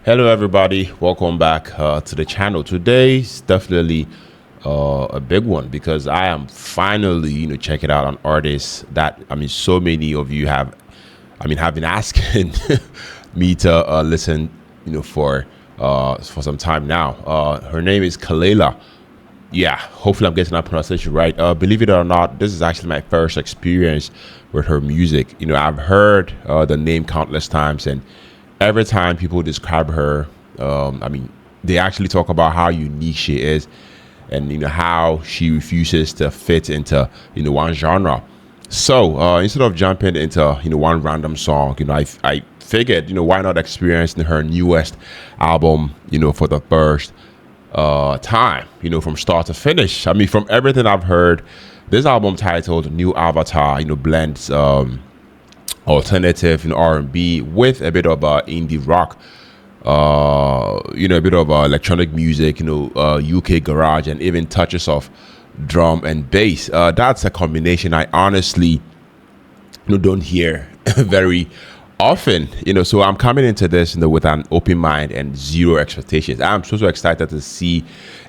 Hello everybody, welcome back to the channel. Today's definitely a big one because I am finally checking out an artist that so many of you have been asking me to listen for some time now. Her name is Kelela. Yeah, hopefully I'm getting that pronunciation right. Believe it or not, this is actually my first experience with her music. I've heard the name countless times, and every time people describe her, they actually talk about how unique she is, and how she refuses to fit into one genre. So instead of jumping into one random song, I figured why not experience her newest album for the first time, from start to finish. From everything I've heard, this album titled New Avatar blends alternative R&B with a bit of indie rock, a bit of electronic music, UK garage, and even touches of drum and bass. That's a combination I honestly don't hear very often. So I'm coming into this with an open mind and zero expectations. I'm so excited to see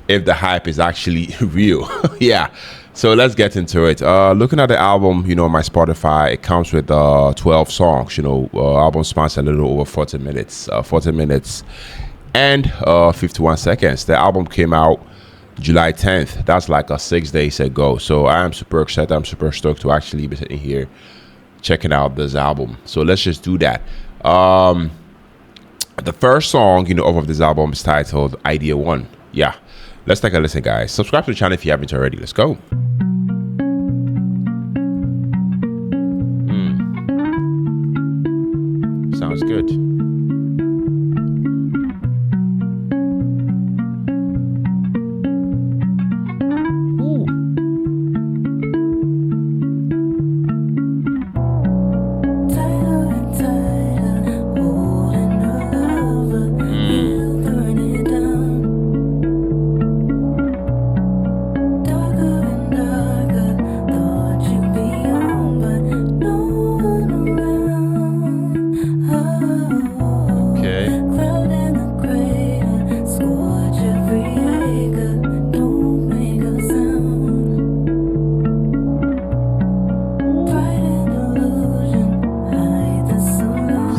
if the hype is actually real. Yeah, so let's get into it. Looking at the album, on my Spotify, it comes with 12 songs. Album spans a little over 40 minutes and 51 seconds. The album came out July 10th. That's like 6 days ago. So I am super excited. I'm super stoked to actually be sitting here checking out this album. So let's just do that. The first song off of this album is titled Idea One. Yeah, let's take a listen, guys. Subscribe to the channel if you haven't already. Let's go. Sounds good.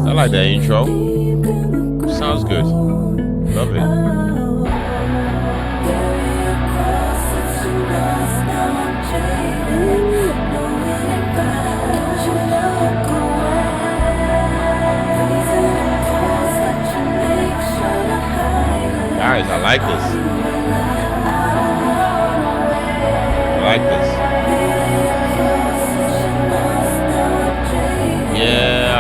I like the intro. Sounds good. Love it. Guys, I like this. I like this. Yeah.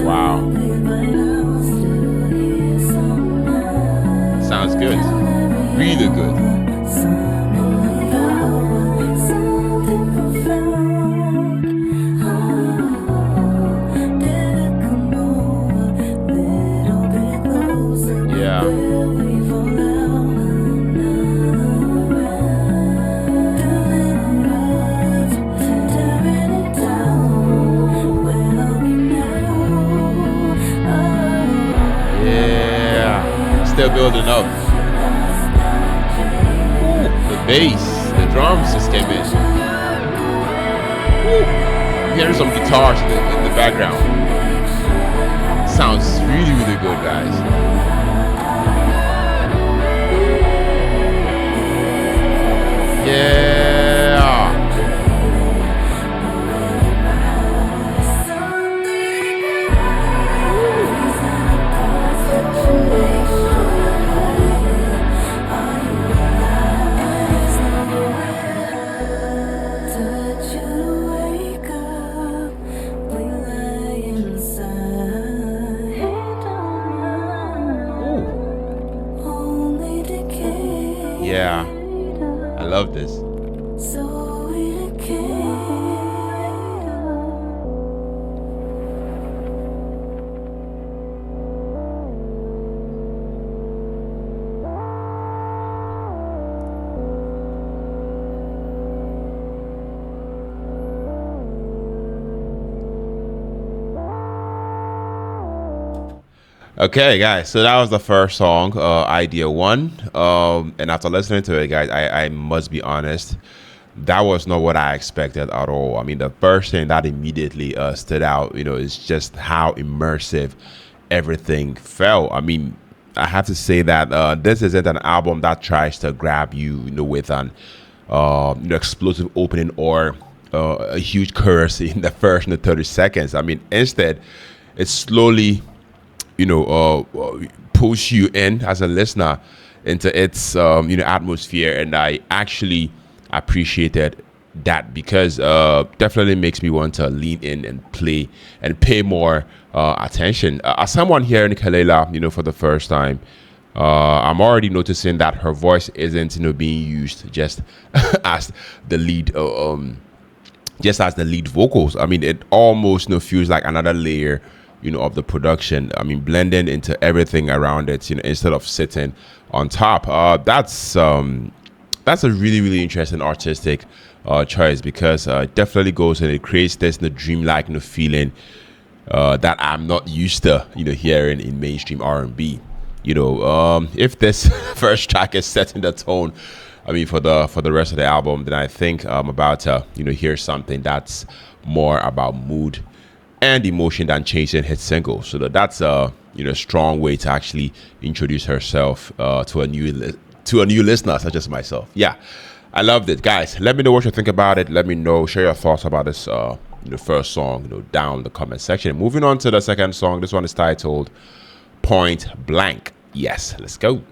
Wow. Sounds good. Really good. Still building up. The bass, the drums just came in. I'm hearing some guitars in the background. Sounds really, really good, guys. Yeah. Yeah, I love this. Okay, guys. So that was the first song, Idea One. And after listening to it, guys, I must be honest, that was not what I expected at all. I mean, the first thing that immediately stood out, is just how immersive everything felt. I mean, I have to say that this isn't an album that tries to grab you, with an explosive opening or a huge chorus in the first 30 seconds. I mean, instead, it slowly push you in as a listener into its atmosphere, and I actually appreciated that because definitely makes me want to lean in and play and pay more attention. As someone hearing Kelela, for the first time, I'm already noticing that her voice isn't being used just as the lead just as the lead vocals. I mean, it almost feels like another layer of the production. I mean, blending into everything around it, instead of sitting on top. That's a really, really interesting artistic choice because it definitely goes and it creates this dreamlike feeling that I'm not used to, hearing in mainstream R&B. If this first track is setting the tone, I mean, for the rest of the album, then I think I'm about to, hear something that's more about mood and emotion than chasing hit singles. So that's a strong way to actually introduce herself to a new listener such as myself. Yeah, I loved it, guys. Let me know what you think about it. Let me know, share your thoughts about this first song down in the comment section. Moving on to the second song. This one is titled Point Blank. Yes, let's go.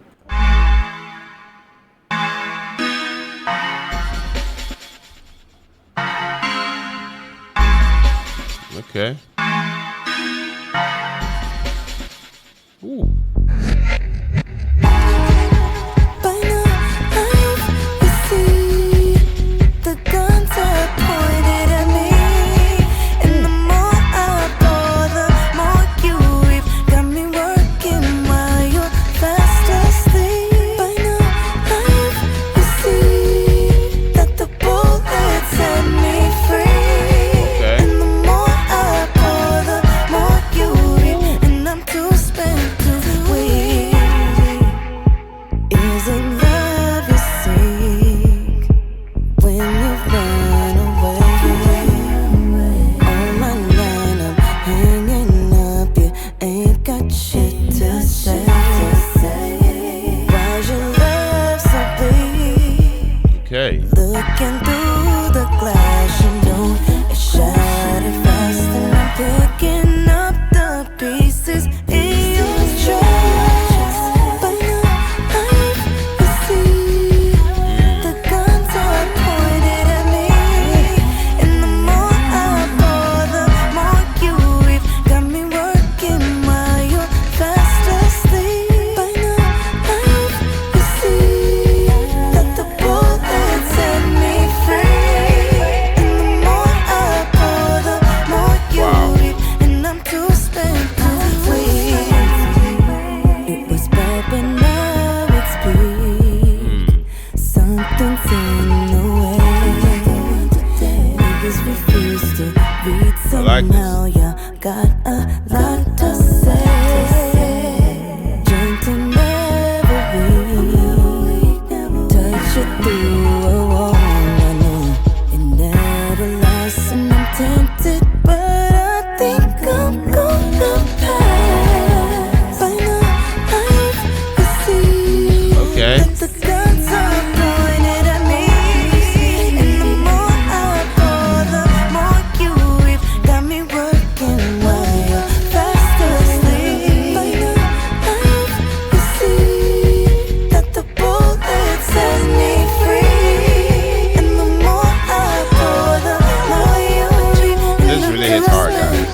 Okay. Ooh. Okay. Looking through the glass, it shattered fast, and I'm picking up the pieces in your chest. But now I see the guns are pointed at me, and the more I pour, the more you reap. Got me working while you're fast asleep. But now I see that the bullets set me free, and the more I pour, the more you reap, and I'm too spent to wait. It was bad, but now it's peak. Something's in the way. Niggas refuse to read, so like this. now you got a lot to say. Gentle never weak, touch it through a wall. I know it never lasts, and I'm tempted, but I think I'm gonna pass. By now I see Okay. that the guns are pointed at me, and the more I pour, the more you reap. Got me working while you're fast asleep. By now I see that the bullets set me free, and the more I pour, the more you reap. This really hits hard, guys.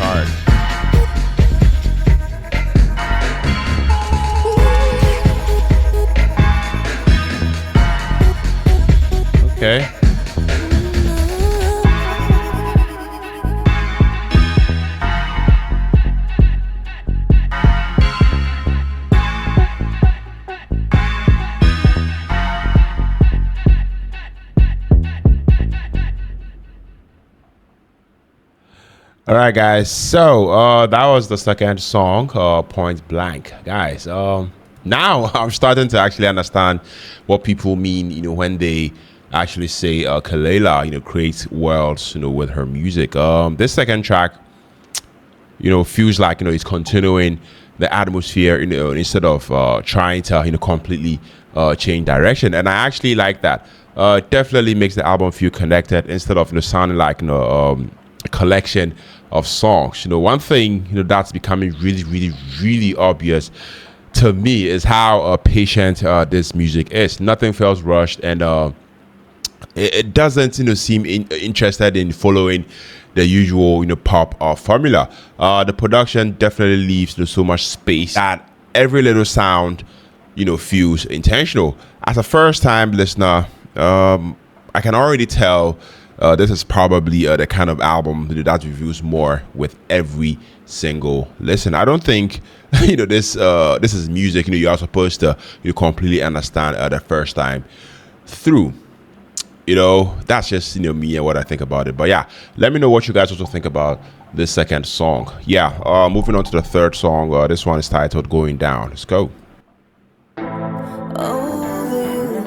hard. Okay. All right, guys. So that was the second song, Point Blank, guys. Now I'm starting to actually understand what people mean, when they actually say Kelela, creates worlds, with her music. This second track, feels like it's continuing the atmosphere, instead of trying to completely change direction. And I actually like that. It definitely makes the album feel connected instead of sounding like a collection of songs. One thing that's becoming really, really, really obvious to me is how patient this music is. Nothing feels rushed, and it doesn't seem interested in following the usual pop formula. The production definitely leaves so much space that every little sound feels intentional. As a first time listener, I can already tell this is probably the kind of album that reviews more with every single listen. I don't think this is music you're supposed to completely understand the first time through. That's just me and what I think about it. But yeah, let me know what you guys also think about this second song. Yeah, moving on to the third song. This one is titled Going Down. Let's go. Over you.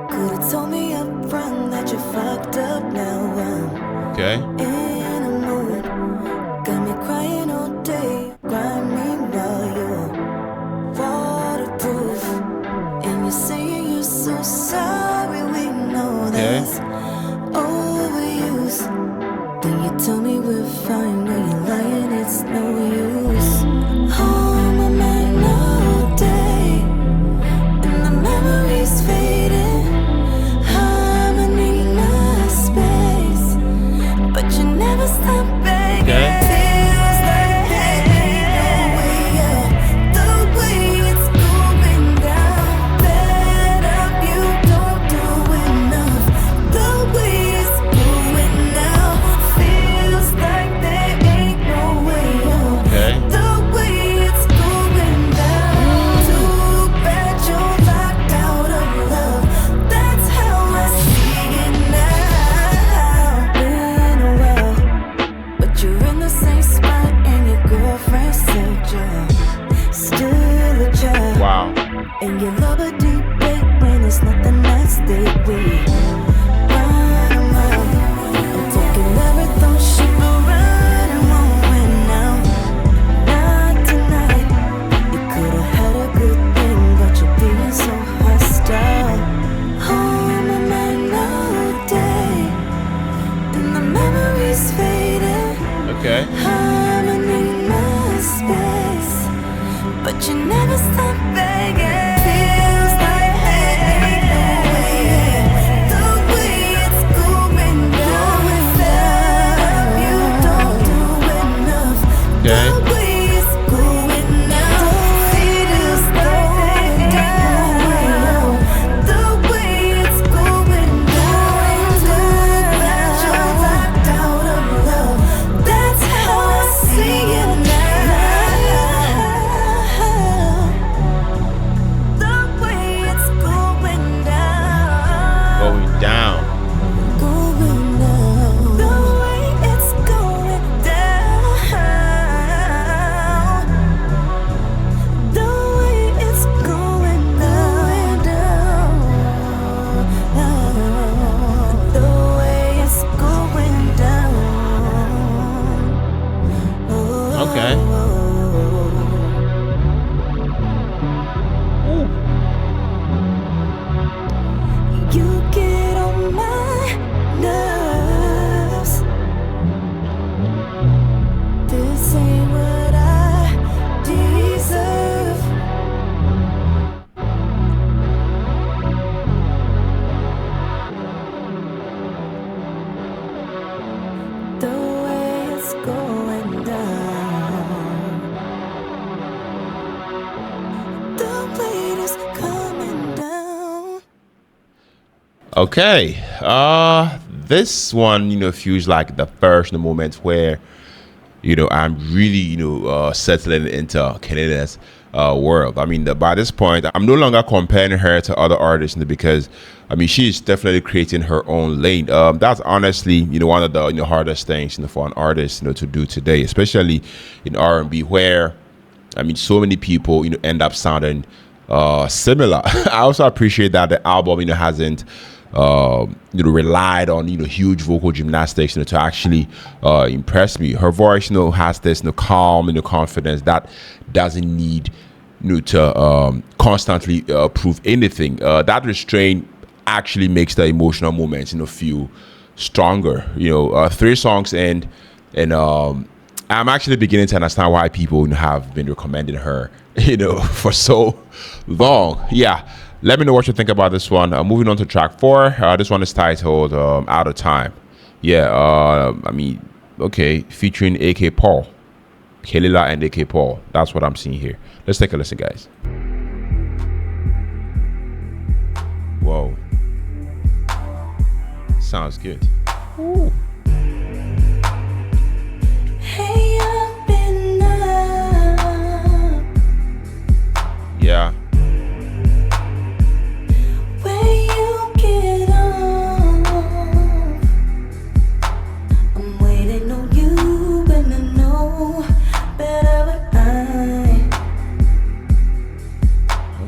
Could've told me up front that you fucked up now. Okay. In a mood. Got me crying all day. Cry me while you're waterproof. And you're saying you're so sorry. We know that's overuse. Then you tell me we're fine. When you're lying, it's no use. On my mind all day. And the memories fading. I'ma need my space. But you never stop begging. Feels like there ain't no way out. The way it's going down. Fed up, you don't do enough. The way it's going now. Feels like there ain't no way out. The way it's going down. Too bad you're locked out of love. That's how I see it now. Been a while, but you're in the same spot, and your girlfriend said you're still a child. Wow. And you love a debate when it's nothing at stake. We run a mile. I'm taking marathon shit, but running won't win now. Not tonight. You could've had a good thing, but you're being so hostile. On my mind all day, and the memories fading. Okay. I'ma need my space, but you never stop begging. Feels like there ain't no way out. The way it's going down. Fed up, you don't do enough. The way it's going now. Feels like there ain't no way out. The way it's going down. Too bad you're locked out of love. That's how I see it now. The way it's going down. Going down. Going down. The way it's going down. The way it's going down. The way it's going down. Okay. You get on my nerves. This ain't what I deserve. The way it's going down. Okay. This one, feels like the first moment where, I'm really, settling into Kelela's world. I mean, by this point, I'm no longer comparing her to other artists because, I mean, she's definitely creating her own lane. That's honestly, one of the hardest things, for an artist, to do today, especially in R&B, where, I mean, so many people, end up sounding similar. I also appreciate that the album, hasn't relied on huge vocal gymnastics to actually impress me. Her voice has this calm confidence that doesn't need to constantly prove anything. That restraint actually makes the emotional moments feel stronger. 3 songs in, and I'm actually beginning to understand why people have been recommending her for so long. Yeah, let me know what you think about this one. Moving on to track 4. This one is titled Out of Time. Yeah, I mean, okay, featuring AK Paul, Kelela and AK Paul. That's what I'm seeing here. Let's take a listen, guys. Whoa, sounds good. Ooh. Hey, I've been up. Yeah. Where you get off. I'm waiting on you, and I know better what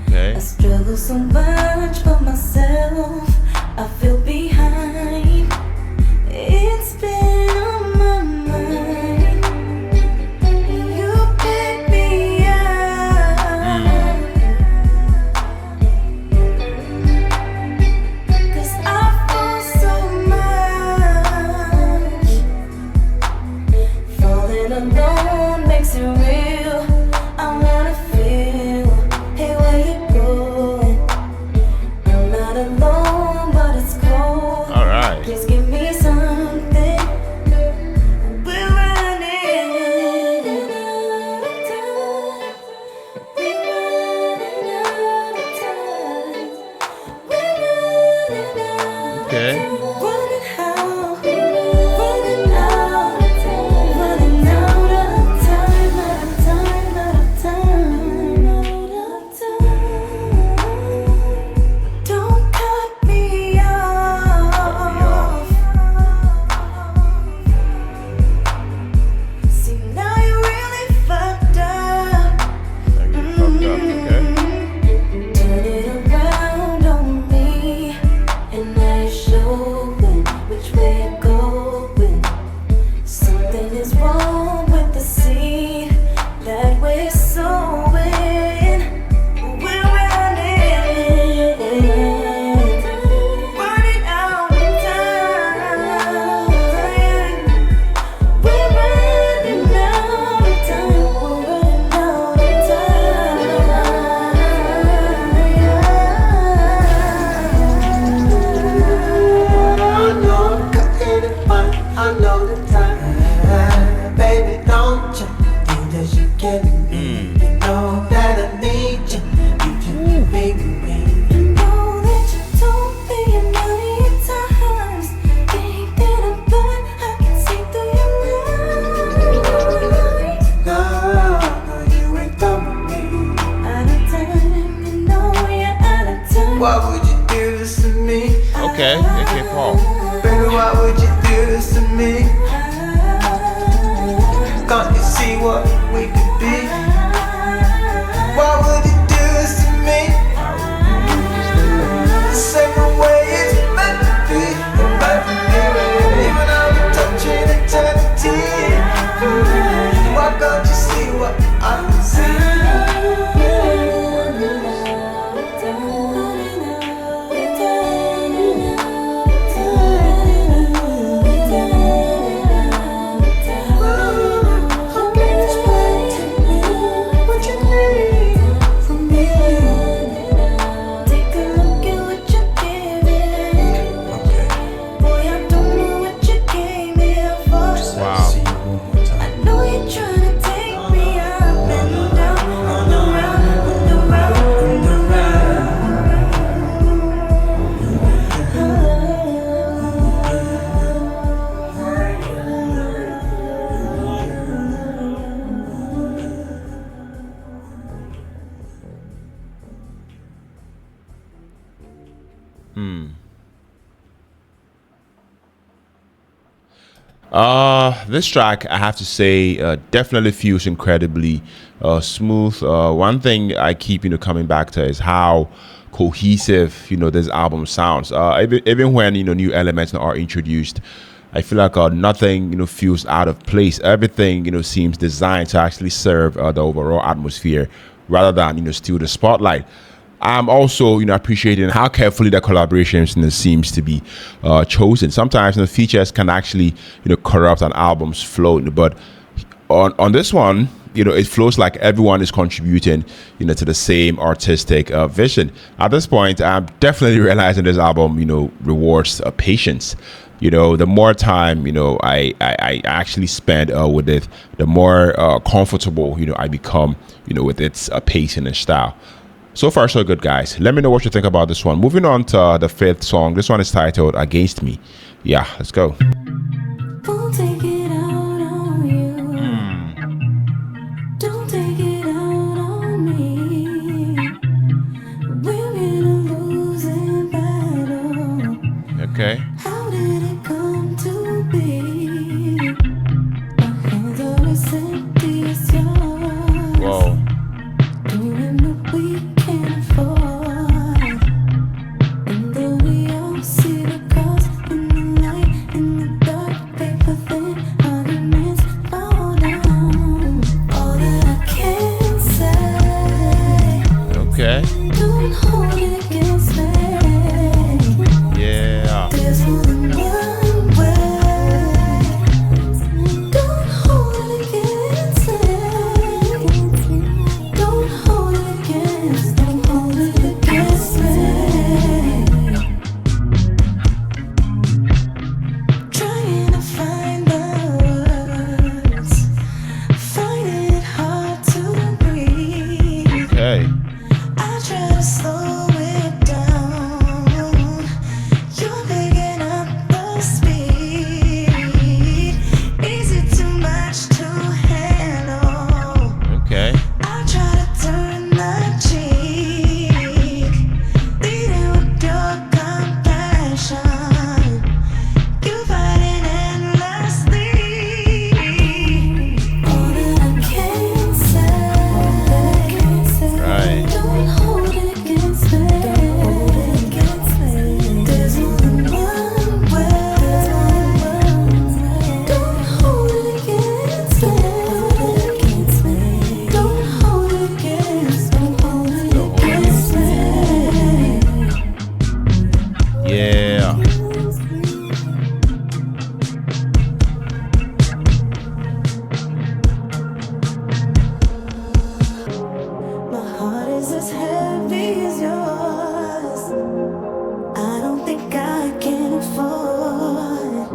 Okay. I struggle so much for myself. I feel behind. It's been on my mind. You pick me up. 'Cause I fall so much. Falling alone makes it real. I wanna feel. Hey, where you going? I'm not alone, but it's cold. All right. Please give me something. We're running out of time. We're running out of time. We're running out of Okay. time. Running out. Running out of time. Running out of time. Out of time. Out of time. Out of time. Don't cut me off. See, now you really fucked up. Okay. Turn it around on me, and now you're showing which way you're going. Something is wrong with the seed that we're sowing. We're running out of time. We're running out of time. We're running out of time. I know I'm cutting it fine, I know the time. Baby, don't you think that you get me? You know that I need you. You can make me. Know that you told me a million times. Think that I'm blind, I can see through your lies. No, you ain't done with me. Out of time, you know you're out of time. Why would you do this to me? Okay. AK Paul. Baby, why would you do this to me? Can't you see what we could be? Why would you do this to me? The same way it's meant to be. Meant to be. Even though we're touching eternity. Why can't you see what I can see? This track, I have to say, definitely feels incredibly smooth. One thing I keep, coming back to is how cohesive, this album sounds. Even when, new elements are introduced, I feel like nothing, feels out of place. Everything, seems designed to actually serve the overall atmosphere rather than, steal the spotlight. I'm also, appreciating how carefully the collaborations, seems to be chosen. Sometimes, features can actually, corrupt an album's flow. But on this one, it flows like everyone is contributing, to the same artistic vision. At this point, I'm definitely realizing this album, rewards patience. The more time, I actually spend with it, the more comfortable, I become, with its pacing and style. So far, so good, guys. Let me know what you think about this one. Moving on to the fifth song. This one is titled Against Me. Yeah, let's go. Won't take it out on you. Don't take it out on me. We're in a losing battle. Okay. How did it come to be? My hands are as empty as yours. Whoa. Doing what we can't afford. And though we all see the cost in the light, in the dark, paper thin arguments fall down. All that I can say. Okay. Don't hold it against me. Yeah. There's more than one way. Don't hold it against me. Don't hold it against me. Trying to find the words, finding it hard to breathe. Okay. I try to slow it down. You're picking up the speed. Is it too much to handle? Okay. I try to turn the cheek, leading with your compassion. You fighting endlessly. All that I can say. Right. Don't hold it against me. There's only one way. Don't hold it against me. Don't hold it against me. Yeah. My heart is as heavy as yours. I don't think I can afford.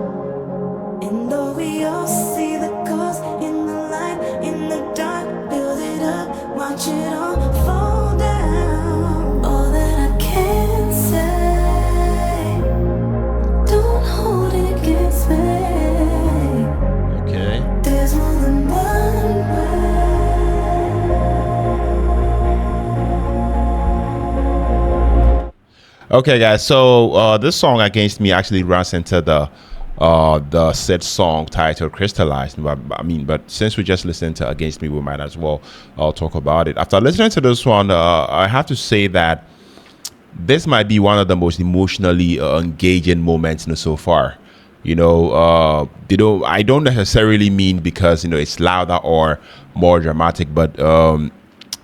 And though we all see the cost in the light, in the dark, build it up, watch it all fall down. All that I can say. Don't hold it against me. Okay. There's more than one Okay, guys. So this song Against Me actually runs into the said song titled Crystalize. But since we just listened to Against Me, we might as well talk about it. After listening to this one, I have to say that this might be one of the most emotionally engaging moments so far. I don't necessarily mean because it's louder or more dramatic, but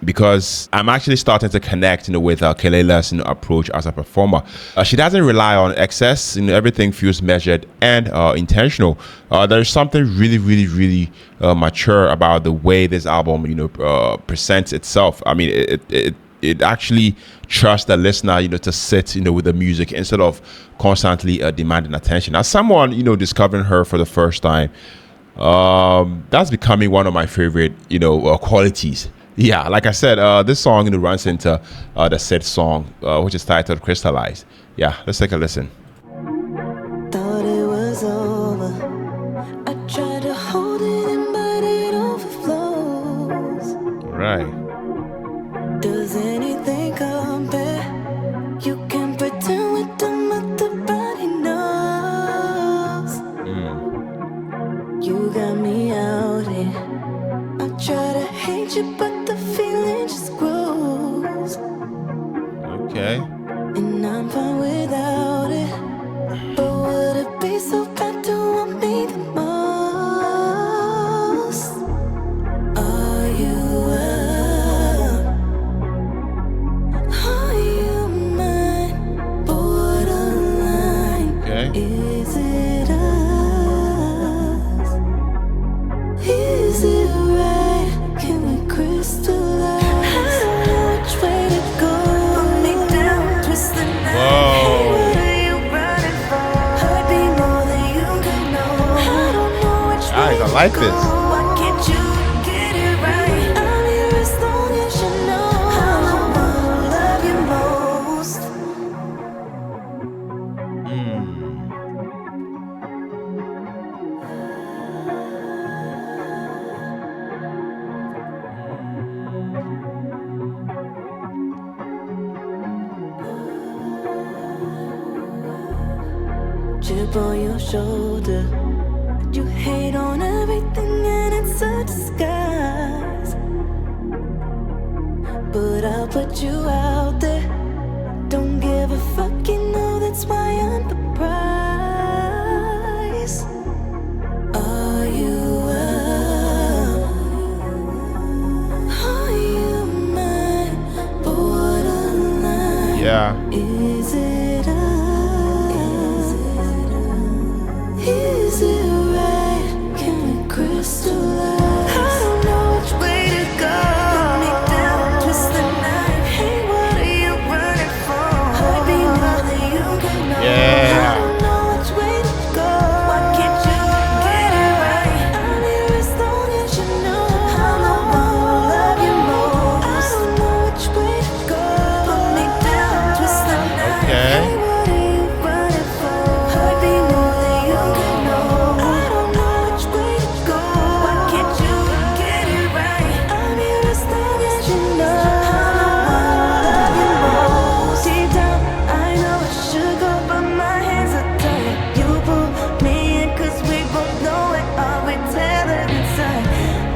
because I'm actually starting to connect, with Kelela's approach as a performer. She doesn't rely on excess. Everything feels measured and intentional. There's something really, really, really mature about the way this album, presents itself. I mean, it actually trusts the listener, to sit, with the music instead of constantly demanding attention. As someone, discovering her for the first time, that's becoming one of my favorite, qualities. Yeah, like I said, this song runs into the said song, which is titled Crystallize. Yeah, let's take a listen. thought it was over. I tried to hold it in, but it overflows. Right. Does anything compare? You can pretend with them, but the body knows. hate you, but the feeling just grows. Okay. And I'm fine without it. But would it be so bad to want me the most? Are you up? Are you mine? Borderline. Okay. Is it us? Is it right? Can we crystallize? I don't know which way to go. Put me down, twist the knife. Whoa. Hey, what are you running for? Hurt me more than you can know. I don't know which way Guys, I like to this. go. Why can't you get it right? I'm here as long as you know. I'm the one who love you most. Chip on your shoulder. You hate on everything and it's a disguise. But I'll put you out there. Don't give a fuck, you know that's why I'm the prize. Are you up? Are you mine? Borderline. Yeah. Is it us? Is it right? Can we crystallize? I don't know which way to go. Put me down, twist the knife. Hey, what are you running for? Hurt me more than you can know. Yeah. I don't know which way to go. Why can't you get it right? I'm here as long as you know. I'm the one who love you most. I don't know which way to go. Put me down, twist the knife. Okay. Hey, what are you running for? Hurt me more than you can know. I don't know which way to go. Why can't you get it right? I'm here as long as you know. I'm the one who love you most. Deep down, I know I should go, but my hands are tied. You pull me in 'cause we both know it. Are we tailored inside?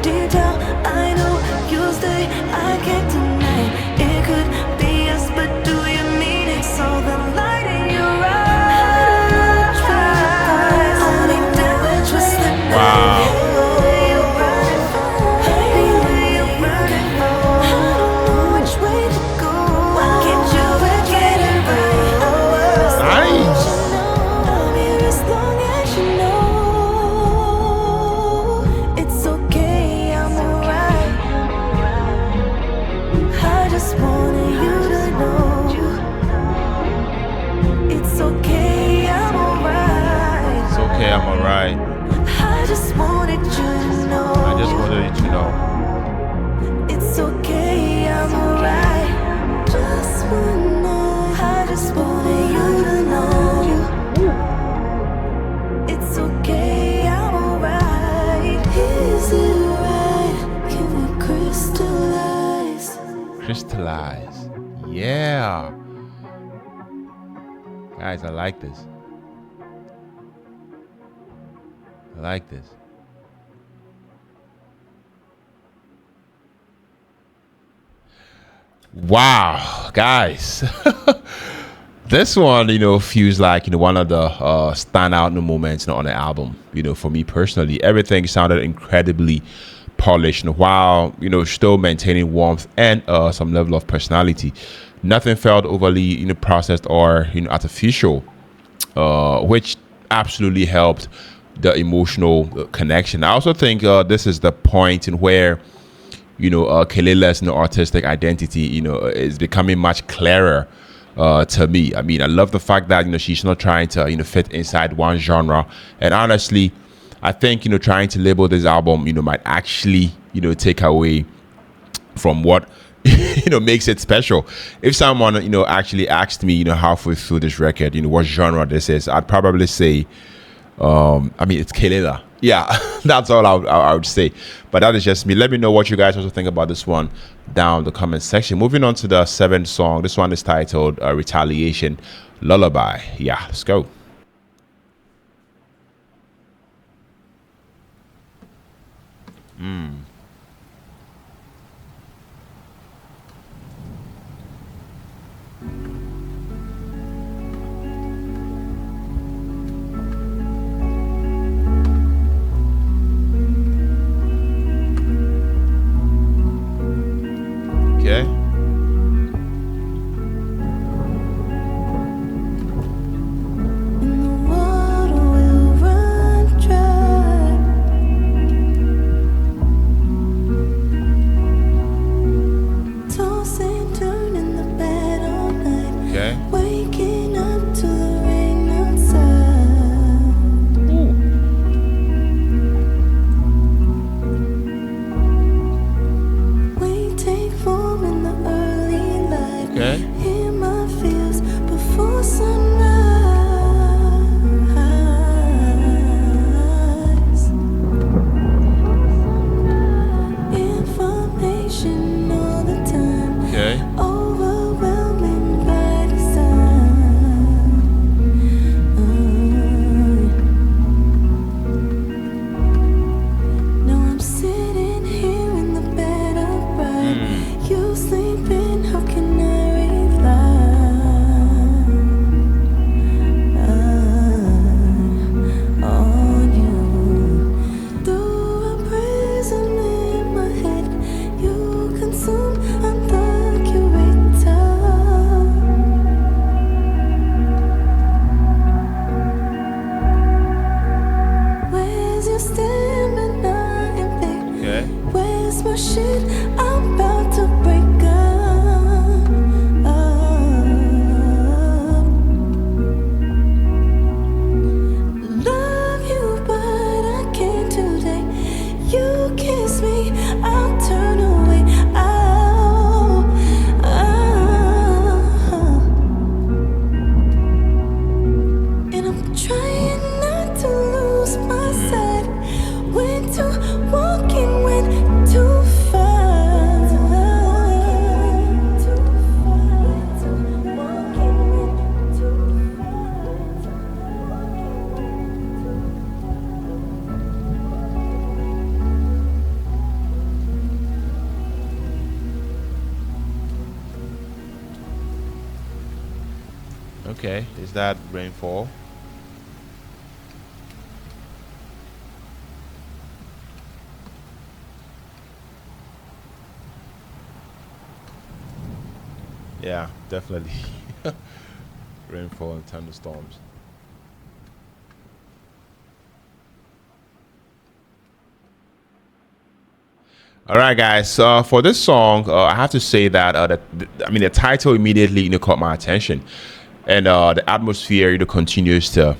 Deep down, I know you'll stay. I can't deny it. It could be us, but do you mean it? So the light in your eyes. Hold me down, twist the knife. Wow. Hey, what are you running for? Hey, what are you running for? I don't know which way to go. Why can't you get it right? Nice. I'm here as long as you know. It's okay, I'm alright. I just wanted you to know. It's okay, I'm alright. It's okay, I'm alright. I just wanted you to know. I just wanted you to know. It's okay, I'm alright. Just one night. I just wanted you to know. It's okay, I'm alright. Is it right? Can we crystallize? Crystallize. Yeah. Guys, I like this. I like this. Wow, guys. This one, feels like, one of the standout moments on the album. For me personally, everything sounded incredibly polished, while, still maintaining warmth and some level of personality. Nothing felt overly, processed or, artificial, which absolutely helped the emotional connection. I also think this is the point in where Kelela's artistic identity is becoming much clearer to me. I mean, I love the fact that she's not trying to fit inside one genre, and honestly I think trying to label this album might actually take away from what makes it special. If someone actually asked me halfway through this record what genre this is, I'd probably say I mean, it's Kelela. Yeah, that's all I would say. But that is just me. Let me know what you guys also think about this one down in the comment section. Moving on to the seventh song. This one is titled Retaliation, Lullaby. Yeah, let's go. my shit. I'm about to break up. Love you, but I can't today. You kiss me, I'll turn away. And I'm trying not to lose my sight. When to walk in, when too far. Okay, is that rainfall? Yeah, definitely. Rainfall and thunderstorms. All right, guys. So for this song, I have to say that the title immediately caught my attention, and the atmosphere continues to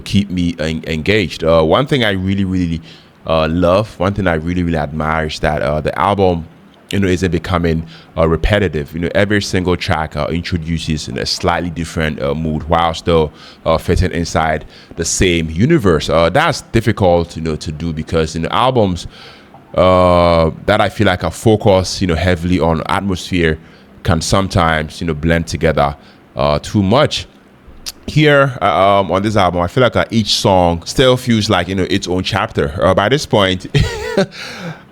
keep me engaged. One thing I really love, one thing I really admire is that the album isn't becoming repetitive. Every single track introduces a slightly different mood while still fitting inside the same universe. That's difficult to do because albums that I feel like are focused heavily on atmosphere can sometimes blend together too much. Here on this album, I feel like each song still feels like its own chapter. By this point,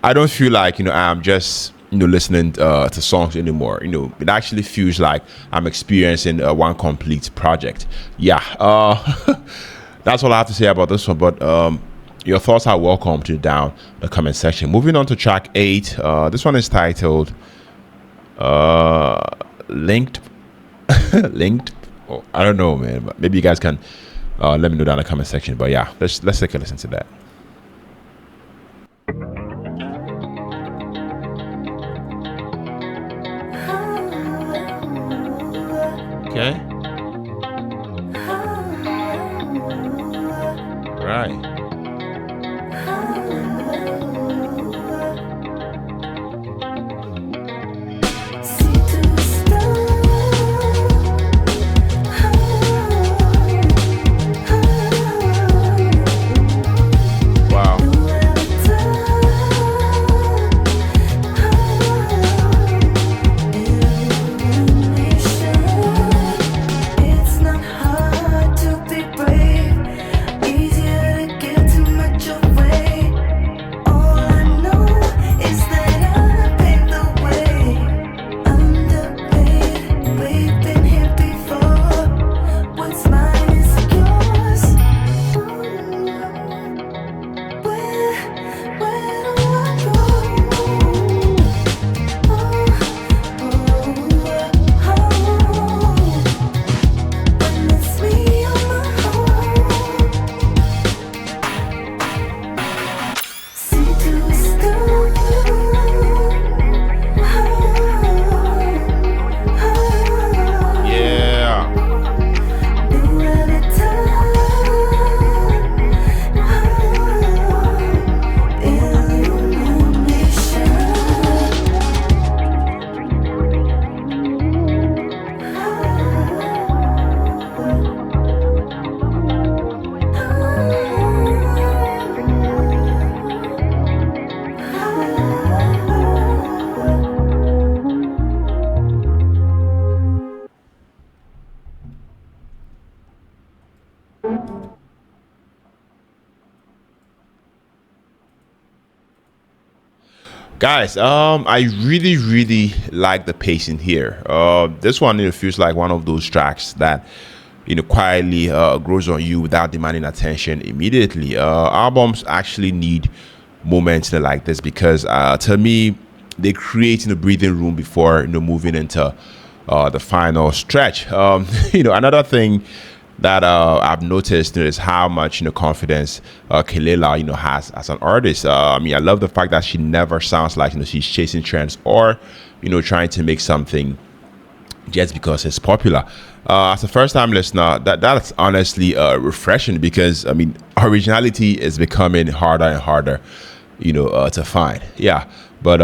I don't feel like I'm just listening to songs anymore. It actually feels like I'm experiencing one complete project. Yeah, that's all I have to say about this one. But your thoughts are welcome to down the comment section. Moving on to track 8. This one is titled linked. Linked. Oh, I don't know, man. But maybe you guys can let me know down in the comment section. But yeah, let's take a listen to that. Okay. Right. Guys, I really like the pacing here. This one feels like one of those tracks that quietly grows on you without demanding attention immediately. Albums actually need moments like this because to me they create a breathing room before moving into the final stretch. Another thing that I've noticed, is how much confidence Kelela has as an artist. I mean, I love the fact that she never sounds like she's chasing trends or trying to make something just because it's popular. As a first-time listener, that's honestly refreshing, because I mean, originality is becoming harder and harder, to find. Yeah, but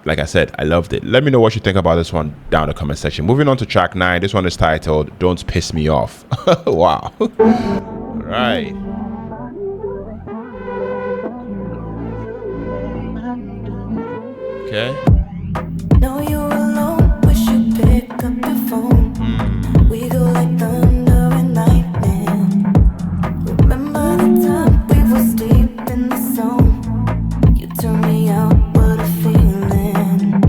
like I said, I loved it. Let me know what you think about this one down in the comment section. Moving on to track 9. This one is titled "Don't Piss Me Off." Wow. All right. Okay. Know you're alone, wish you pick up your phone. We go like thunder and lightning. Remember the time we was deep in the zone. You turn me out, what a feeling.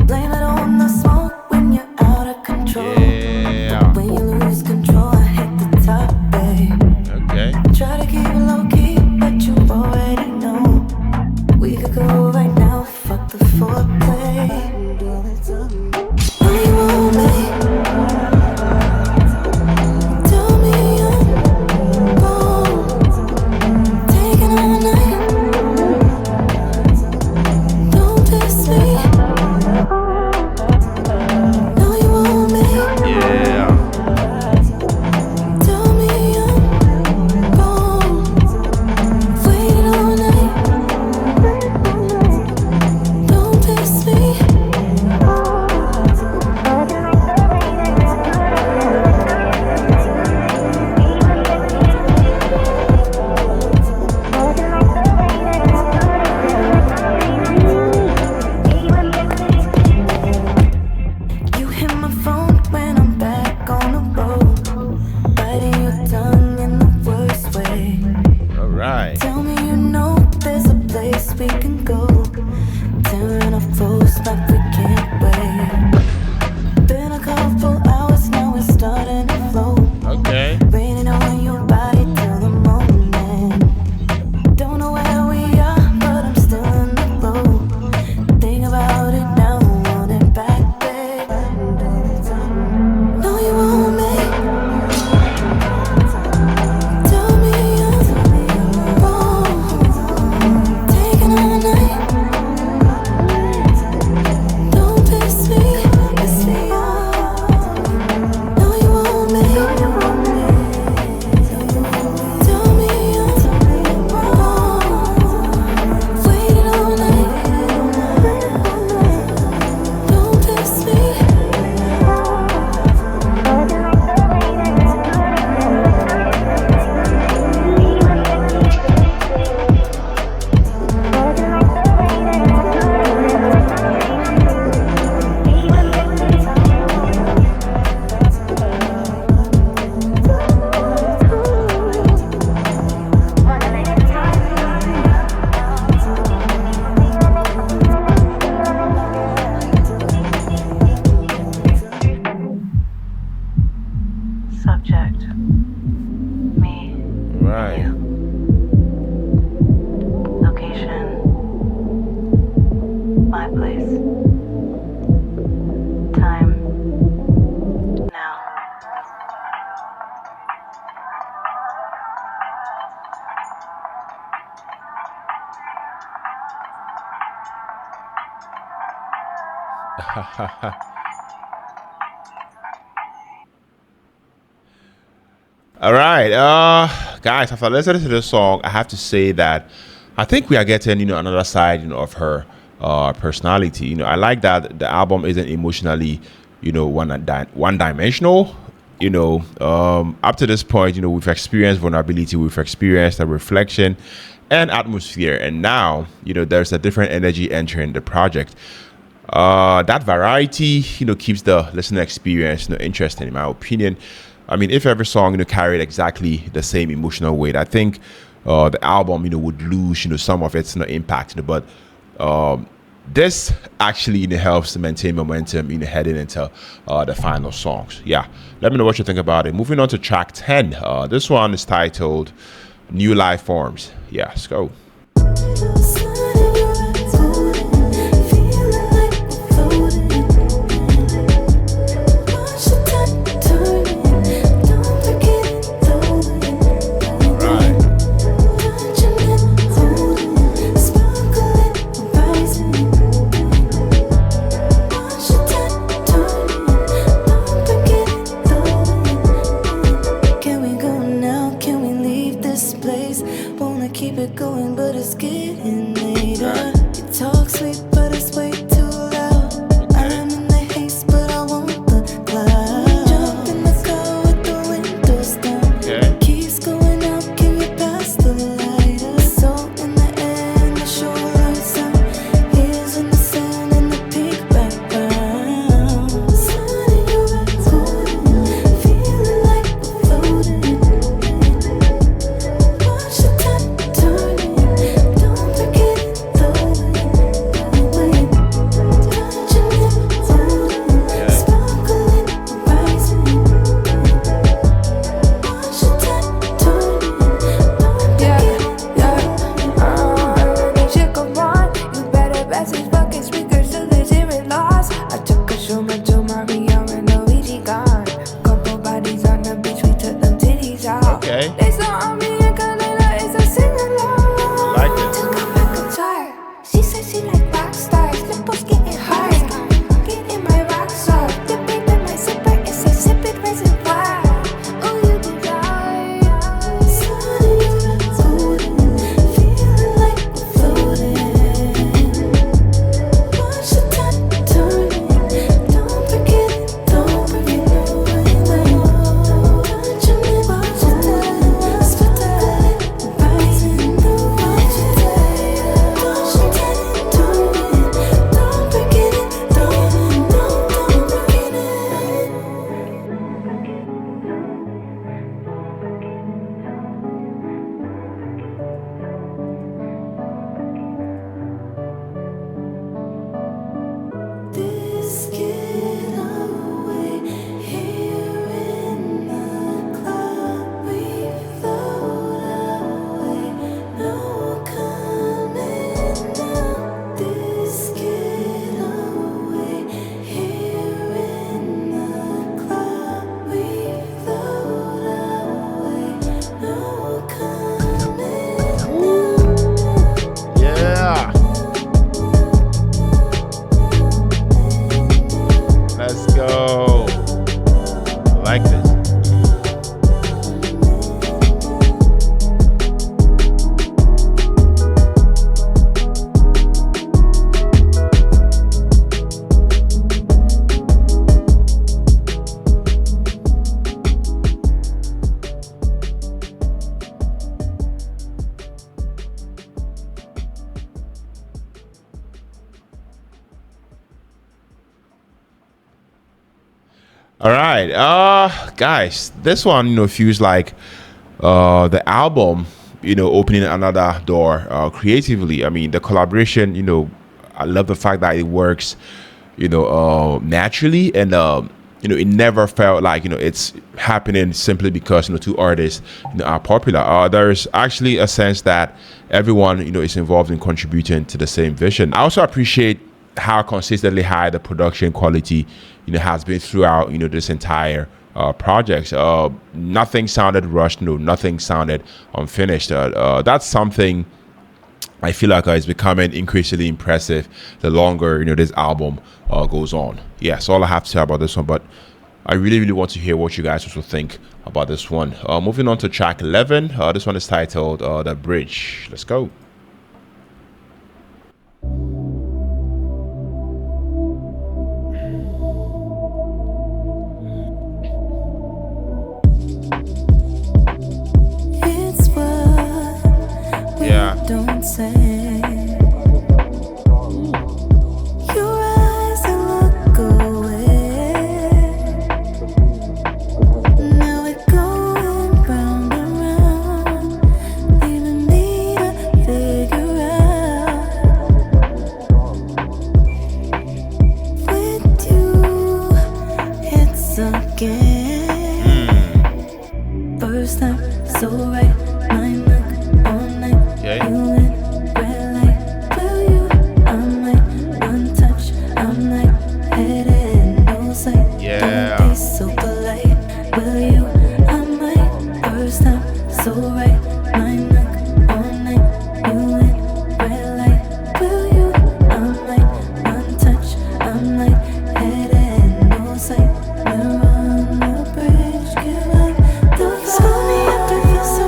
Blame it on the smoke when you're out of control. Yeah. When you lose control, I hit the top, babe. Okay. Try to keep it low key, but you already know. We could go right now, fuck the foreplay. Know you want me. Tell me I'm wrong. Taking all night. Don't piss me. Know you want me. Yeah. Tell me I'm wrong. Waited all night. Don't piss me. You hit my phone when I'm back on the road, biting your tongue in the worst way. All right. Tell me you know there's a place we can go, tearing up clothes like we can't wait. Been a couple hours now, it's starting to flow. Okay. Raining on your body till the morning. Don't know where we are, but I'm still in the glow. Think about it now, want it back, babe. Know you want me. Tell me I'm wrong. Taking all night. Don't piss me off. Know you want me. Tell me I'm wrong. Waited all night. Don't piss me. Subject. Me. Right. Location. My place. Time. Now. All right, guys, after listening to this song, I have to say that I think we are getting, another side, of her personality. I like that the album isn't emotionally, one dimensional. Up to this point, we've experienced vulnerability, we've experienced a reflection and atmosphere, and now, there's a different energy entering the project. That variety, keeps the listener experience, interesting, in my opinion. I mean, if every song, carried exactly the same emotional weight, I think the album, would lose, some of its impact. But this actually helps to maintain momentum, heading into the final songs. Yeah, let me know what you think about it. Moving on to track 10. This one is titled "New Life Forms." Yeah, let's go. Don't forget glasses, fucking speakers till they hearing lost. I took a Schumann to Mario and Luigi gone. Couple bodies on the beach, we took them titties out. Okay. They saw me and Kelela, it's a sing-along. Like this. Took her back guitar. She said she like rock stars. Nipples getting hard. Get in my rock star. Dip it in my zipper. It's a sip it reservoir. Oh, you did right. Floating, feeling like we're floating. Watch the time turning. Don't forget it. Don't forget it. Touch your lips, watch your time. Spit the good, rising. Watch your time. Don't forget it. Don't forget it. Don't forget it. This get away here in the cloud. We float away, no coming now. This get away here in the cloud. We float away, no coming now. Yeah. Let's go. I like this. All right, guys, this one, feels like the album, opening another door creatively. I mean, the collaboration, I love the fact that it works, naturally, and it never felt like it's happening simply because two artists are popular. There's actually a sense that everyone is involved in contributing to the same vision. I also appreciate how consistently high the production quality has been throughout this entire project. Nothing sounded rushed, nothing sounded unfinished. That's something I feel like is becoming increasingly impressive the longer this album goes on. Yeah, that's all I have to say about this one, but I really want to hear what you guys also think about this one. Moving on to track 11. This one is titled The Bridge. Let's go. It's what we don't say. Your eyes they look away. Now we're going round and round, leaving me to figure out. With you, it's a game. First time, so right, my neck all night. Okay. You in red light, will you? I'm like one touch, I'm like headed no sight. Yeah. Don't be so polite, will you? I'm like first time, so right, my neck all night. You in red light, will you? I'm like one touch, I'm like headed no sight. We're on the bridge, give up the fight. Pull me up if you're so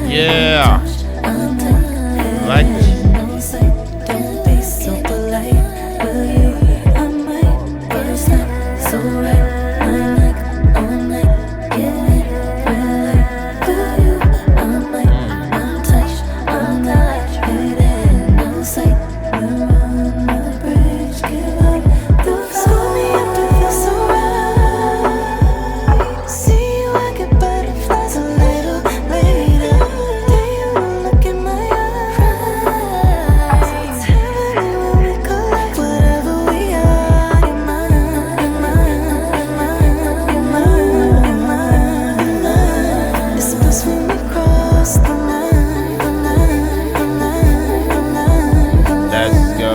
Yeah. I like this. Don't be so polite. Will you? I might first night. So right. I like all night. Yeah. Will you? I might. I'm touch. I'm not. It ain't no sight. We're on the bridge. Give up the fight. Slow me up to feel so right. See you, I get butterflies a little later. Do you look in my eyes? It's heavenly when we collide. Whatever we are, you're mine, you're mine, you're mine, you're mine, you're mine. It's best when we cross the line, the line, the line, the line, the line. Let's go.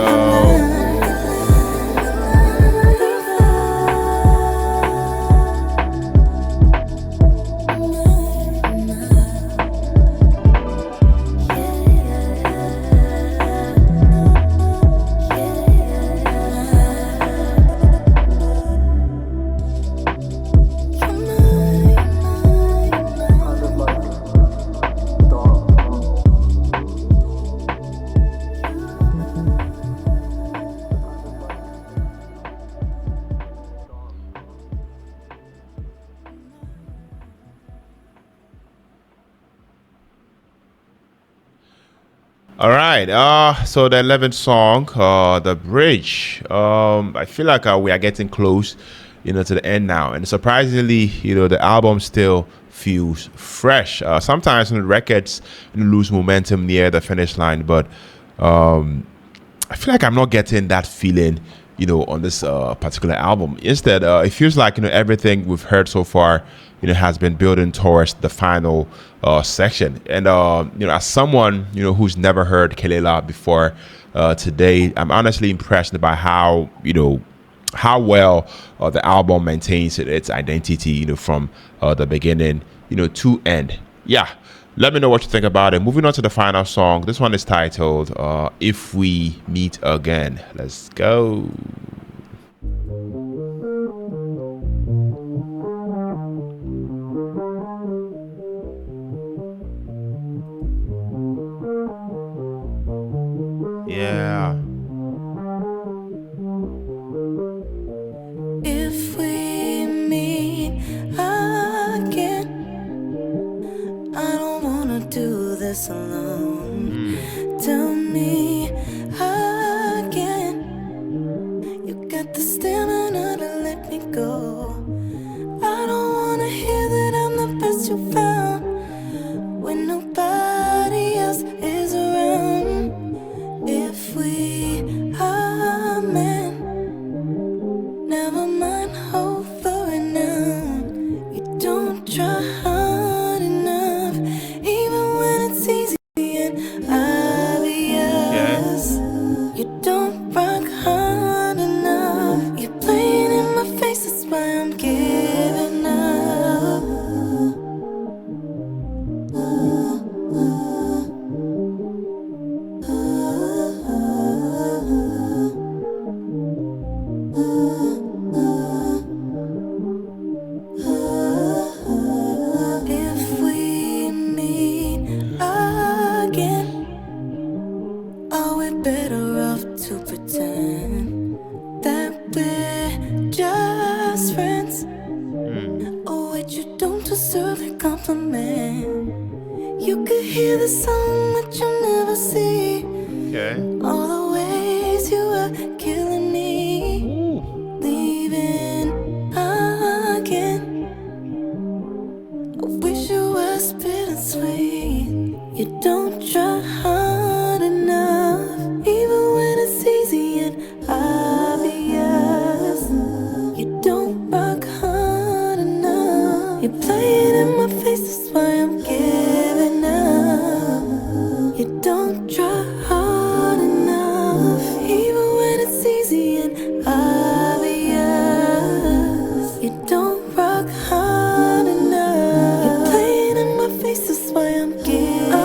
All right. So the 11th song, the bridge. I feel like we are getting close, to the end now, and surprisingly, the album still feels fresh. Sometimes records lose momentum near the finish line, but I feel like I'm not getting that feeling, on this particular album. Instead, it feels like everything we've heard so far, has been building towards the final section. And as someone who's never heard Kelela before, today, I'm honestly impressed by how how well the album maintains its identity, from the beginning, to end. Yeah. Let me know what you think about it. Moving on to the final song. This one is titled If We Meet Again. Let's go. Yeah. If we meet again, I don't wanna do this alone. Tell me again, you got the stamina to let me go. I don't wanna hear that I'm the best you found when nobody else is around. If we are meant, never mind hope for it now. You don't try hard enough, even when it's easy and obvious. You don't rock hard enough. You're playing in my face, that's why I'm giving up. If we meet again, are we better off to pretend that we're just friends? Oh wait, you don't deserve a compliment. You could hear the song, but you'll never see Okay. all the ways you are killing me. Leaving again. I wish you were spitting sweet. You don't try hard enough, even when it's easy and obvious. You don't rock hard enough. You're playing in my face, that's why I'm giving up. You don't try hard enough, even when it's easy and obvious. You don't rock hard enough. You're playing in my face, that's why I'm giving up.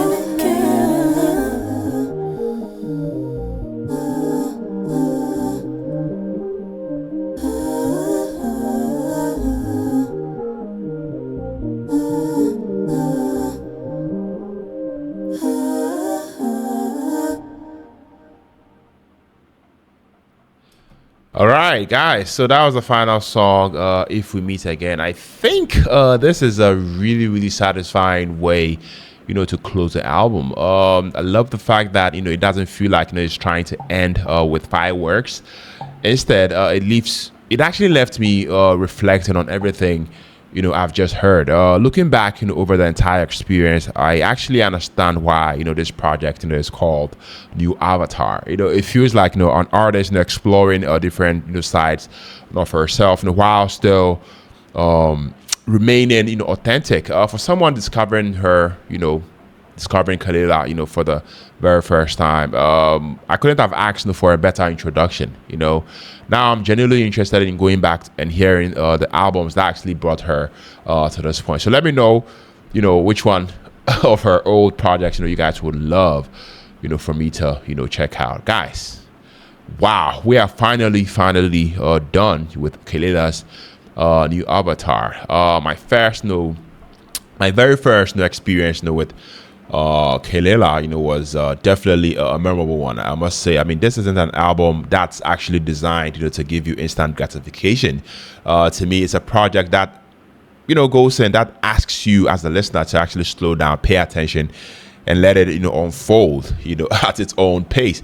All right, guys. So that was the final song. If we meet again, I think this is a really, really satisfying way, to close the album. I love the fact that it doesn't feel like it's trying to end with fireworks. Instead, it actually left me reflecting on everything I've just heard. Looking back over the entire experience, I actually understand why this project is called New Avatar. It feels like an artist exploring different sides of herself, while still remaining authentic. For someone discovering her, discovering Kelela, for the very first time, I couldn't have asked for a better introduction. Now I'm genuinely interested in going back and hearing the albums that actually brought her to this point. So let me know, which one of her old projects you guys would love, for me to check out, guys. Wow, we are finally done with Kelela's New Avatar. My very first experience with Kelela, was definitely a memorable one. I must say. I mean, this isn't an album that's actually designed, to give you instant gratification. To me, it's a project that, goes in, that asks you as a listener to actually slow down, pay attention, and let it, unfold, at its own pace.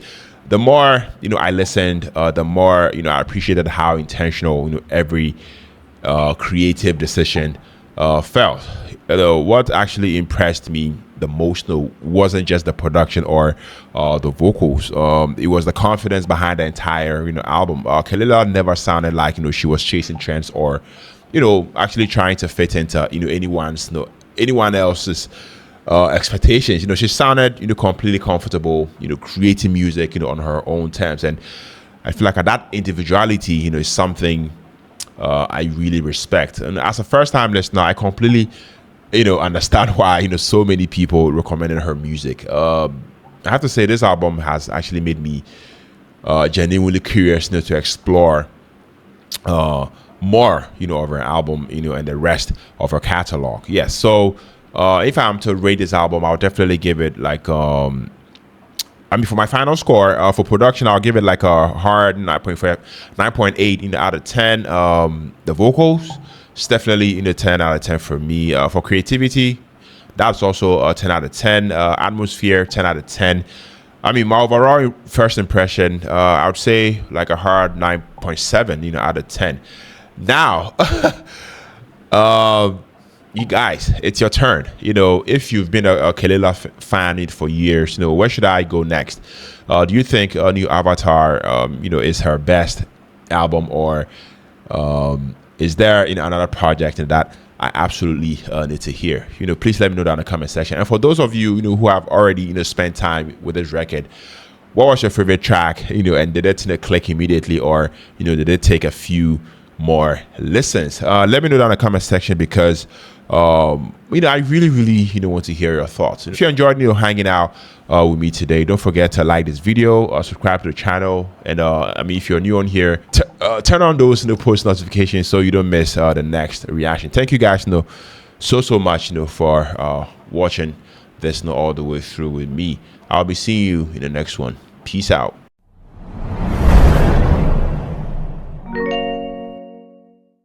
The more, I listened, the more, I appreciated how intentional, every creative decision felt. What actually impressed me the most wasn't just the production or the vocals. It was the confidence behind the entire album. Kelela never sounded like she was chasing trends or actually trying to fit into anyone else's expectations. She sounded completely comfortable creating music on her own terms, and I feel like that individuality is something I really respect. And as a first-time listener, I completely understand why so many people recommended her music. I have to say, this album has actually made me genuinely curious to explore more of her album and the rest of her catalog. Yes, so if I'm to rate this album, I'll definitely give it like for my final score for production, I'll give it like a hard 9.8 out of 10. The vocals, it's definitely 10 out of 10 for me. For creativity, that's also a 10 out of 10. Atmosphere, 10 out of 10. My overall first impression, I would say like a hard 9.7 out of 10. Now, you guys, it's your turn. If you've been a Kelela fan for years, where should I go next? Do you think a New Avatar, is her best album, or is there another project that I absolutely need to hear? Please let me know down in the comment section. And for those of you who have already spent time with this record, what was your favorite track? And did it click immediately, or did it take a few more listens? Let me know down in the comment section, because I really want to hear your thoughts. If you enjoyed hanging out with me today, don't forget to like this video, subscribe to the channel, and if you're new on here, turn on those post notifications so you don't miss the next reaction. Thank you guys so much for watching this all the way through with me. I'll be seeing you in the next one. Peace out.